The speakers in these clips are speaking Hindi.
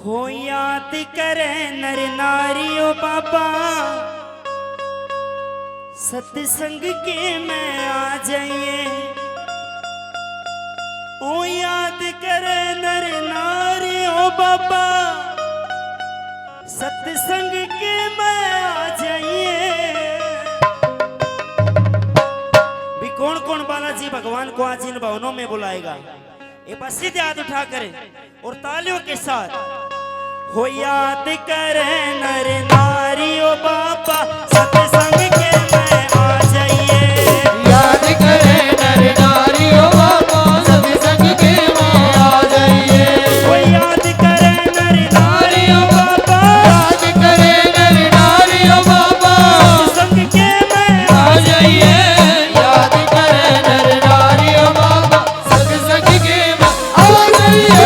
हो याद करे नर नारियों बाबा सत्संग के में आ जाइए। ओ याद करे नर नारियों बाबा सत्संग के में आ जाइए। भी कौन कौन बालाजी भगवान को आज इन भवनों में बुलाएगा? ये बस सीधे हाथ उठा करे और तालियों के साथ हो याद करे नर नारियों बाबा सत्संग के में आ जाइए। याद करे नर नारियों बाबा सत्संग के में आ जाइए। हो याद करे नर नारियों बाबा याद करे नर नारियों बाबा सत्संग के में आ जाइए। याद करे नर नारियों बाबा सत्संग के में आ जाइए।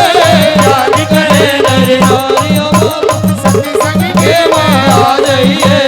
याद करे नर नारियों बाबा सत्संग के में आ जाइए।